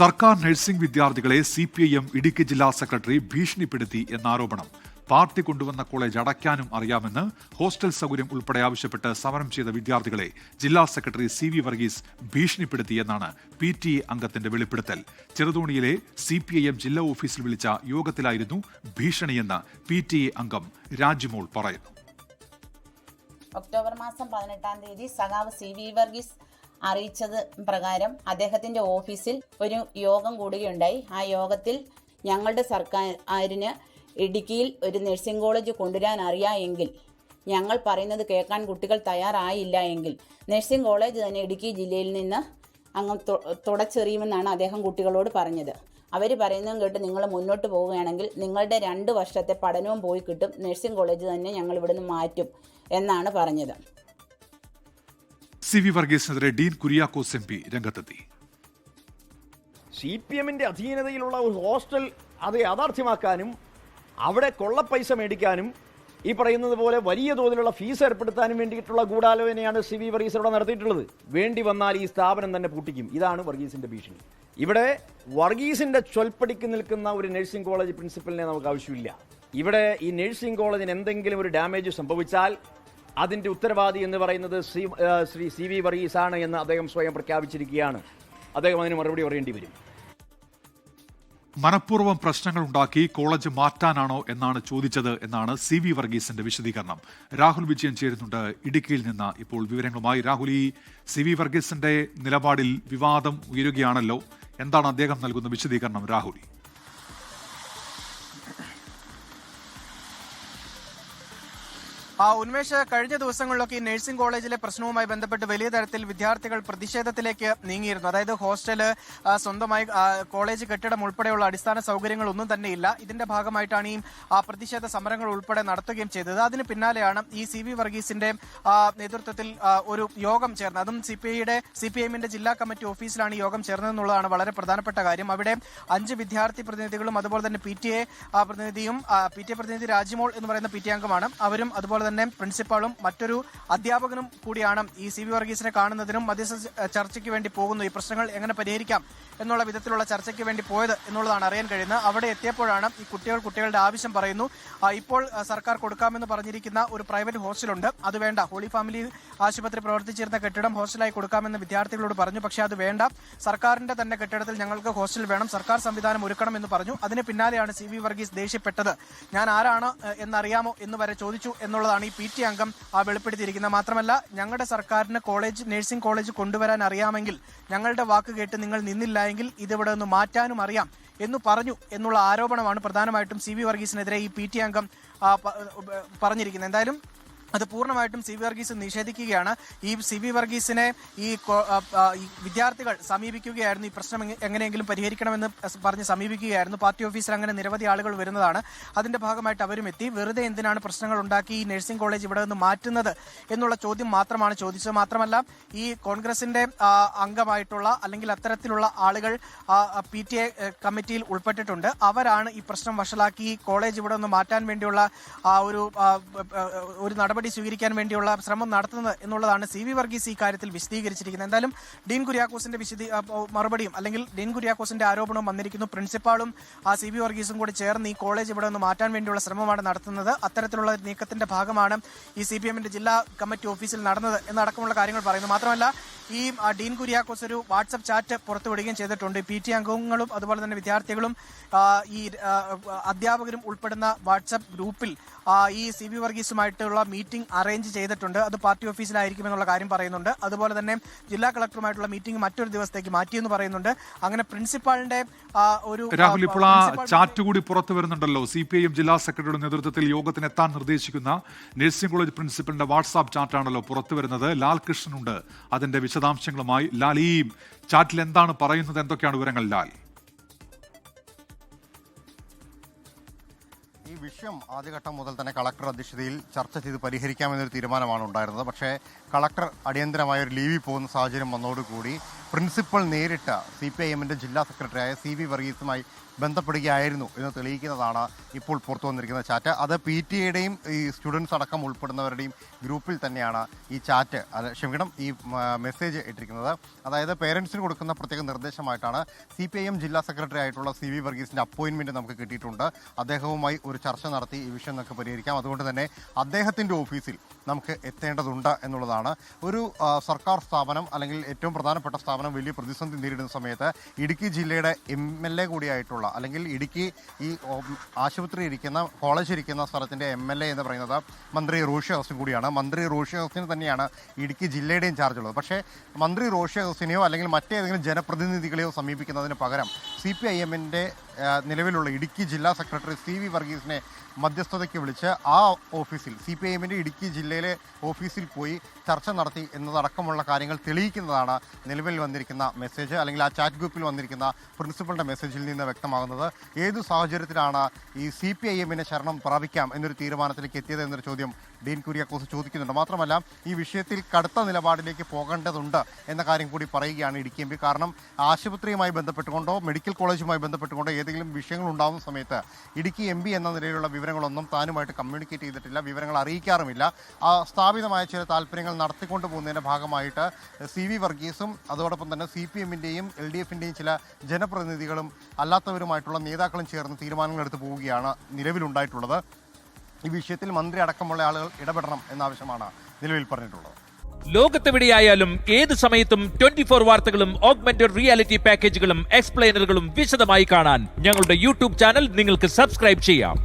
സർക്കാർ നഴ്സിംഗ് വിദ്യാർത്ഥികളെ CPIM ഇടുക്കി ജില്ലാ സെക്രട്ടറി ഭീഷണിപ്പെടുത്തി എന്നാരോപണം. പാർട്ടി കൊണ്ടുവന്ന കോളേജ് അടയ്ക്കാനും അറിയാമെന്ന് ഹോസ്റ്റൽ സൗകര്യം ഉൾപ്പെടെ ആവശ്യപ്പെട്ട് സമരം ചെയ്ത വിദ്യാർത്ഥികളെ ജില്ലാ സെക്രട്ടറി CV വർഗീസ് ഭീഷണിപ്പെടുത്തിയെന്നാണ് PTA അംഗത്തിന്റെ വെളിപ്പെടുത്തൽ. ചെറുതോണിയിലെ CPIM ജില്ലാ ഓഫീസിൽ വിളിച്ച യോഗത്തിലായിരുന്നു ഭീഷണിയെന്ന് PTA അംഗം രാജിമോൾ പറയുന്നു. ഒക്ടോബർ മാസം 18-ാം തീയതി സഖാവ് CV വർഗീസ് അറിയിച്ചത് പ്രകാരം അദ്ദേഹത്തിൻ്റെ ഓഫീസിൽ ഒരു യോഗം കൂടുകയുണ്ടായി. ആ യോഗത്തിൽ ഞങ്ങളുടെ സർക്കാരിന് ഇടുക്കിയിൽ ഒരു നഴ്സിംഗ് കോളേജ് കൊണ്ടുവരാൻ അറിയാമെങ്കിൽ, ഞങ്ങൾ പറയുന്നത് കേൾക്കാൻ കുട്ടികൾ തയ്യാറായില്ല എങ്കിൽ നഴ്സിംഗ് കോളേജ് തന്നെ ഇടുക്കി ജില്ലയിൽ നിന്ന് അങ്ങ് തുടച്ചെറിയുമെന്നാണ് അദ്ദേഹം കുട്ടികളോട് പറഞ്ഞത്. അവർ പറയുന്നതും കേട്ട് നിങ്ങൾ മുന്നോട്ട് പോവുകയാണെങ്കിൽ നിങ്ങളുടെ 2 വർഷത്തെ പഠനവും പോയി കിട്ടും, നഴ്സിംഗ് കോളേജ് തന്നെ ഞങ്ങൾ ഇവിടുന്ന് മാറ്റും എന്നാണ് പറഞ്ഞത്. CV വർഗീസിനെതിരെ ഡീൻ കുര്യാക്കോസ് MP രംഗത്തെത്തി. CPMന്റെ അധീനതയിലുള്ള ഒരു ഹോസ്റ്റൽ അത് യാഥാർത്ഥ്യമാക്കാനും അവിടെ കൊള്ളപ്പൈസ മേടിക്കാനും ഈ പറയുന്നത് പോലെ വലിയ തോതിലുള്ള ഫീസ് ഏർപ്പെടുത്താനും വേണ്ടിയിട്ടുള്ള ഗൂഢാലോചനയാണ് CV വർഗീസ് ഇവിടെ നടത്തിയിട്ടുള്ളത്. വേണ്ടി വന്നാൽ ഈ സ്ഥാപനം തന്നെ പൂട്ടിക്കും. ഇതാണ് വർഗീസിന്റെ ഭീഷണി. ഇവിടെ വർഗീസിന്റെ ചൊൽപ്പടിക്ക് നിൽക്കുന്ന ഒരു നഴ്സിംഗ് കോളേജ് പ്രിൻസിപ്പലിനെ നമുക്ക് ആവശ്യമില്ല. ഇവിടെ ഈ നഴ്സിംഗ് കോളേജിന് എന്തെങ്കിലും ഒരു ഡാമേജ് സംഭവിച്ചാൽ അതിന്റെ ഉത്തരവാദി എന്ന് പറയുന്നത് ശ്രീ CV വർഗീസ് ആണ് എന്ന് അദ്ദേഹം സ്വയം പ്രഖ്യാപിച്ചിരിക്കുകയാണ്. അദ്ദേഹം അതിന് മറുപടി പറയേണ്ടി വരും. മനഃപൂർവ്വം പ്രശ്നങ്ങൾ ഉണ്ടാക്കി കോളേജ് മാറ്റാനാണോ എന്നാണ് ചോദിച്ചത് എന്നാണ് CV വർഗീസിന്റെ വിശദീകരണം. രാഹുൽ വിജയൻ ചേരുന്നുണ്ട് ഇടുക്കിയിൽ നിന്ന് ഇപ്പോൾ വിവരങ്ങളുമായി. രാഹുൽ, ഈ CV വർഗീസിന്റെ നിലപാടിൽ വിവാദം ഉയരുകയാണല്ലോ, എന്താണ് അദ്ദേഹം നൽകുന്ന വിശദീകരണം? രാഹുൽ, ഉന്മേഷ്, കഴിഞ്ഞ ദിവസങ്ങളിലൊക്കെ ഈ നഴ്സിംഗ് കോളേജിലെ പ്രശ്നവുമായി ബന്ധപ്പെട്ട് വലിയ തരത്തിൽ വിദ്യാർത്ഥികൾ പ്രതിഷേധത്തിലേക്ക് നീങ്ങിയിരുന്നു. അതായത് ഹോസ്റ്റല്, സ്വന്തമായി കോളേജ് കെട്ടിടം ഉൾപ്പെടെയുള്ള അടിസ്ഥാന സൗകര്യങ്ങളൊന്നും തന്നെയില്ല. ഇതിന്റെ ഭാഗമായിട്ടാണ് ഈ പ്രതിഷേധ സമരങ്ങൾ ഉൾപ്പെടെ നടത്തുകയും ചെയ്തത്. അതിന് പിന്നാലെയാണ് ഈ CV വർഗീസിന്റെ നേതൃത്വത്തിൽ ഒരു യോഗം ചേർന്നത്. അതും CPIMന്റെ ജില്ലാ കമ്മിറ്റി ഓഫീസിലാണ് ഈ യോഗം ചേർന്നതെന്നുള്ളതാണ് വളരെ പ്രധാനപ്പെട്ട കാര്യം. അവിടെ 5 വിദ്യാർത്ഥി പ്രതിനിധികളും അതുപോലെ തന്നെ PTA പ്രതിനിധി രാജിമോൾ എന്ന് പറയുന്ന PTA അംഗമാണ്. അവരും അതുപോലെ തന്നെ പ്രിൻസിപ്പാളും മറ്റൊരു അധ്യാപകനും കൂടിയാണ് ഈ CV വർഗീസിനെ കാണുന്നതിനും മധ്യസ്ഥ ചർച്ചയ്ക്ക് വേണ്ടി പോകുന്നു. ഈ പ്രശ്നങ്ങൾ എങ്ങനെ പരിഹരിക്കാം എന്നുള്ള വിധത്തിലുള്ള ചർച്ചയ്ക്ക് വേണ്ടി പോയത് എന്നുള്ളതാണ് അറിയാൻ കഴിയുന്നത്. അവിടെ എത്തിയപ്പോഴാണ് ഈ കുട്ടികളുടെ ആവശ്യം പറയുന്നു. ഇപ്പോൾ സർക്കാർ കൊടുക്കാമെന്ന് പറഞ്ഞിരിക്കുന്ന ഒരു പ്രൈവറ്റ് ഹോസ്റ്റലുണ്ട്, അത് വേണ്ട. ഹോളി ഫാമിലി ആശുപത്രി പ്രവർത്തിച്ചിരുന്ന കെട്ടിടം ഹോസ്റ്റലായി കൊടുക്കാമെന്ന് വിദ്യാർത്ഥികളോട് പറഞ്ഞു. പക്ഷേ അത് വേണ്ട, സർക്കാരിന്റെ തന്നെ കെട്ടിടത്തിൽ ഞങ്ങൾക്ക് ഹോസ്റ്റൽ വേണം, സർക്കാർ സംവിധാനം ഒരുക്കണം എന്ന് പറഞ്ഞു. അതിന് പിന്നാലെയാണ് CV വർഗീസ് ദേഷ്യപ്പെട്ടത്. ഞാൻ ആരാണ് എന്നറിയാമോ എന്ന് വരെ ചോദിച്ചു എന്നുള്ളതാണ് ഈ PTA അംഗം വെളിപ്പെടുത്തിയിരിക്കുന്നത്. മാത്രമല്ല, ഞങ്ങളുടെ സർക്കാരിന് നഴ്സിംഗ് കോളേജ് കൊണ്ടുവരാൻ അറിയാമെങ്കിൽ ഞങ്ങളുടെ വാക്ക് കേട്ട് നിങ്ങൾ നിന്നില്ല എങ്കിൽ ഇതിവിടെ നിന്ന് മാറ്റാനും അറിയാം എന്ന് പറഞ്ഞു എന്നുള്ള ആരോപണമാണ് പ്രധാനമായിട്ടും CV വർഗീസിനെതിരെ ഈ PTA അംഗം പറഞ്ഞിരിക്കുന്നത്. എന്തായാലും അത് പൂർണ്ണമായിട്ടും CV വർഗീസ് നിഷേധിക്കുകയാണ്. ഈ CV വർഗീസിനെ ഈ വിദ്യാർത്ഥികൾ സമീപിക്കുകയായിരുന്നു. ഈ പ്രശ്നം എങ്ങനെയെങ്കിലും പരിഹരിക്കണമെന്ന് പറഞ്ഞ് സമീപിക്കുകയായിരുന്നു. പാർട്ടി ഓഫീസിൽ അങ്ങനെ നിരവധി ആളുകൾ വരുന്നതാണ്. അതിന്റെ ഭാഗമായിട്ട് അവരും എത്തി. വെറുതെ എന്തിനാണ് പ്രശ്നങ്ങൾ ഉണ്ടാക്കി ഈ നഴ്സിംഗ് കോളേജ് ഇവിടെ നിന്ന് മാറ്റുന്നത് എന്നുള്ള ചോദ്യം മാത്രമാണ് ചോദിച്ചത്. മാത്രമല്ല, ഈ കോൺഗ്രസിന്റെ അംഗമായിട്ടുള്ള അല്ലെങ്കിൽ അത്തരത്തിലുള്ള ആളുകൾ PTA കമ്മിറ്റിയിൽ ഉൾപ്പെട്ടിട്ടുണ്ട്. അവരാണ് ഈ പ്രശ്നം വഷളാക്കി ഈ കോളേജ് ഇവിടെ നിന്ന് മാറ്റാൻ വേണ്ടിയുള്ള ഒരു നടപടി സ്വീകരിക്കാൻ വേണ്ടിയുള്ള ശ്രമം നടത്തുന്നത് എന്നുള്ളതാണ് CV വർഗീസ് ഈ കാര്യത്തിൽ വിശദീകരിച്ചിരിക്കുന്നത്. എന്തായാലും ഡീൻ കുര്യാക്കോസിന്റെ മറുപടിയും അല്ലെങ്കിൽ ഡീൻ കുര്യാക്കോസിന്റെ ആരോപണവും വന്നിരിക്കുന്നു. പ്രിൻസിപ്പാളും CV വർഗീസും കൂടി ചേർന്ന് ഈ കോളേജ് ഇവിടെ നിന്ന് മാറ്റാൻ വേണ്ടിയുള്ള ശ്രമമാണ് നടത്തുന്നത്. അത്തരത്തിലുള്ള നീക്കത്തിന്റെ ഭാഗമാണ് ഈ CPMന്റെ ജില്ലാ കമ്മിറ്റി ഓഫീസിൽ നടന്നത് എന്നടക്കമുള്ള കാര്യങ്ങൾ പറയുന്നു. മാത്രമല്ല, ഈ ഡീൻ കുര്യാക്കോസ് ഒരു വാട്സപ്പ് ചാറ്റ് പുറത്തുവിടുകയും ചെയ്തിട്ടുണ്ട്. PTA അംഗങ്ങളും അതുപോലെ തന്നെ വിദ്യാർത്ഥികളും ഈ അധ്യാപകരും ഉൾപ്പെടുന്ന വാട്സപ്പ് ഗ്രൂപ്പിൽ ഈ CV വർഗീസുമായിട്ടുള്ള മീറ്റിംഗ് അറേഞ്ച് ചെയ്തിട്ടുണ്ട്. അത് പാർട്ടി ഓഫീസിലായിരിക്കുമെന്നുള്ള കാര്യം പറയുന്നുണ്ട്. അതുപോലെ തന്നെ ജില്ലാ കളക്ടറുമായിട്ടുള്ള മീറ്റിംഗ് മറ്റൊരു ദിവസത്തേക്ക് മാറ്റിയെന്ന് പറയുന്നുണ്ട്. അങ്ങനെ പ്രിൻസിപ്പാളിന്റെ ഒരു രാഹുൽ, ഇപ്പോൾ ആ ചാറ്റ് കൂടി പുറത്തു വരുന്നുണ്ടല്ലോ. CPIM ജില്ലാ സെക്രട്ടറിയുടെ നേതൃത്വത്തിൽ യോഗത്തിന് എത്താൻ നിർദ്ദേശിക്കുന്ന നഴ്സിംഗ് കോളേജ് പ്രിൻസിപ്പലിന്റെ വാട്സാപ്പ് ചാറ്റാണല്ലോ പുറത്തു വരുന്നത്. ലാൽ കൃഷ്ണനുണ്ട് അതിന്റെ വിശദാംശങ്ങളുമായി. ലാൽ, ഈ ചാറ്റിൽ എന്താണ് പറയുന്നത്, എന്തൊക്കെയാണ് വിവരങ്ങൾ? ലാൽ, ഈ വിഷയം ആദ്യഘട്ടം മുതൽ തന്നെ കളക്ടർ അധ്യക്ഷതയിൽ ചർച്ച ചെയ്ത് പരിഹരിക്കാമെന്നൊരു തീരുമാനമാണ് ഉണ്ടായിരുന്നത്. പക്ഷേ കളക്ടർ അടിയന്തരമായ ഒരു ലീവിൽ പോകുന്ന സാഹചര്യം വന്നതോടുകൂടി പ്രിൻസിപ്പൽ നേരിട്ട് CPIM-ന്റെ ജില്ലാ സെക്രട്ടറിയായ CV വർഗീസുമായി ബന്ധപ്പെടുകയായിരുന്നു എന്ന് തെളിയിക്കുന്നതാണ് ഇപ്പോൾ പുറത്തു വന്നിരിക്കുന്ന ചാറ്റ്. അത് PTA-യുടെയും ഈ സ്റ്റുഡൻസ് അടക്കം ഉൾപ്പെടുന്നവരുടെയും ഗ്രൂപ്പിൽ തന്നെയാണ് ഈ ചാറ്റ് ഈ മെസ്സേജ് ഇട്ടിരിക്കുന്നത്. അതായത് പേരൻസിന് കൊടുക്കുന്ന പ്രത്യേക നിർദ്ദേശമായിട്ടാണ് CPIM ജില്ലാ സെക്രട്ടറി ആയിട്ടുള്ള CV വർഗീസിൻ്റെ അപ്പോയിൻമെൻറ്റ് നമുക്ക് കിട്ടിയിട്ടുണ്ട്. അദ്ദേഹവുമായി ഒരു ചർച്ച നടത്തി ഈ വിഷയം നമുക്ക് പരിഹരിക്കാം. അതുകൊണ്ട് തന്നെ അദ്ദേഹത്തിൻ്റെ ഓഫീസിൽ നമുക്ക് എത്തേണ്ടതുണ്ട് എന്നുള്ളതാണ്. ഒരു സർക്കാർ സ്ഥാപനം അല്ലെങ്കിൽ ഏറ്റവും പ്രധാനപ്പെട്ട സ്ഥാപനം വലിയ പ്രതിസന്ധി നേരിടുന്ന സമയത്ത് ഇടുക്കി ജില്ലയുടെ MLA കൂടിയായിട്ടുള്ള അല്ലെങ്കിൽ ഇടുക്കി ഈ ആശുപത്രി ഇരിക്കുന്ന കോളേജ് ഇരിക്കുന്ന സ്ഥലത്തിൻ്റെ MLA എന്ന് പറയുന്നത് മന്ത്രി റോഷി അഗസ്റ്റിൻ കൂടിയാണ്. മന്ത്രി റോഷി അഗസ്റ്റിൻ തന്നെയാണ് ഇടുക്കി ജില്ലയുടെയും ചാർജ് ഉള്ളത്. പക്ഷേ മന്ത്രി റോഷി അഗസ്റ്റിനെയോ അല്ലെങ്കിൽ മറ്റേതെങ്കിലും ജനപ്രതിനിധികളെയോ സമീപിക്കുന്നതിന് പകരം CPIM-ന്റെ നിലവിലുള്ള ഇടുക്കി ജില്ലാ സെക്രട്ടറി CV വർഗീസിനെ മധ്യസ്ഥതയ്ക്ക് വിളിച്ച് ആ ഓഫീസിൽ CPIM-ന്റെ ഇടുക്കി ജില്ലയിലെ ഓഫീസിൽ പോയി ചർച്ച നടത്തി എന്നതടക്കമുള്ള കാര്യങ്ങൾ തെളിയിക്കുന്നതാണ് നിലവിൽ വന്നിരിക്കുന്ന മെസ്സേജ് അല്ലെങ്കിൽ ആ ചാറ്റ് ഗ്രൂപ്പിൽ വന്നിരിക്കുന്ന പ്രിൻസിപ്പളുടെ മെസ്സേജിൽ നിന്ന് വ്യക്തമാകുന്നത്. ഏതു സാഹചര്യത്തിലാണ് ഈ CPIM-നെ ശരണം പ്രാപിക്കാം എന്നൊരു തീരുമാനത്തിലേക്ക് എത്തിയത് എന്നൊരു ചോദ്യം ഡീൻ കുര്യാക്കോസ് ചോദിക്കുന്നുണ്ട്. മാത്രമല്ല ഈ വിഷയത്തിൽ കടുത്ത നിലപാടിലേക്ക് പോകേണ്ടതുണ്ട് എന്ന കാര്യം കൂടി പറയുകയാണ് ഇടുക്കി MP. കാരണം ആശുപത്രിയുമായി ബന്ധപ്പെട്ടുകൊണ്ടോ മെഡിക്കൽ കോളേജുമായി ബന്ധപ്പെട്ടുകൊണ്ടോ ഏതെങ്കിലും വിഷയങ്ങൾ ഉണ്ടാകുന്ന സമയത്ത് ഇടുക്കി MP എന്ന നിലയിലുള്ള വിവരങ്ങളൊന്നും താനുമായിട്ട് കമ്മ്യൂണിക്കേറ്റ് ചെയ്തിട്ടില്ല, വിവരങ്ങൾ അറിയിക്കാറുമില്ല. സ്ഥാപിതമായ ചില താല്പര്യങ്ങൾ നടത്തിക്കൊണ്ടു പോകുന്നതിൻ്റെ ഭാഗമായിട്ട് CV വർഗീസും അതോടൊപ്പം തന്നെ CPM-ന്റെയും LDF-ന്റെയും ചില ജനപ്രതിനിധികളും അല്ലാത്തവരുമായിട്ടുള്ള നേതാക്കളും ചേർന്ന് തീരുമാനങ്ങൾ എടുത്തു പോവുകയാണ് നിലവിലുണ്ടായിട്ടുള്ളത്. ഈ വിഷയത്തിൽ മന്ത്രി അടക്കമുള്ള ആളുകൾ ഇടപെടണം എന്ന ആവശ്യമാണ് നിലവിൽ പറഞ്ഞിട്ടുള്ളത്. ലോകത്തെവിടെയായാലും ഏത് സമയത്തും 24 വാർത്തകളും ഓഗ്മെന്റഡ് റിയാലിറ്റി പാക്കേജുകളും എക്സ്പ്ലെയിനറുകളും വിശദമായി കാണാൻ ഞങ്ങളുടെ YouTube ചാനൽ നിങ്ങൾക്ക് സബ്സ്ക്രൈബ് ചെയ്യാം.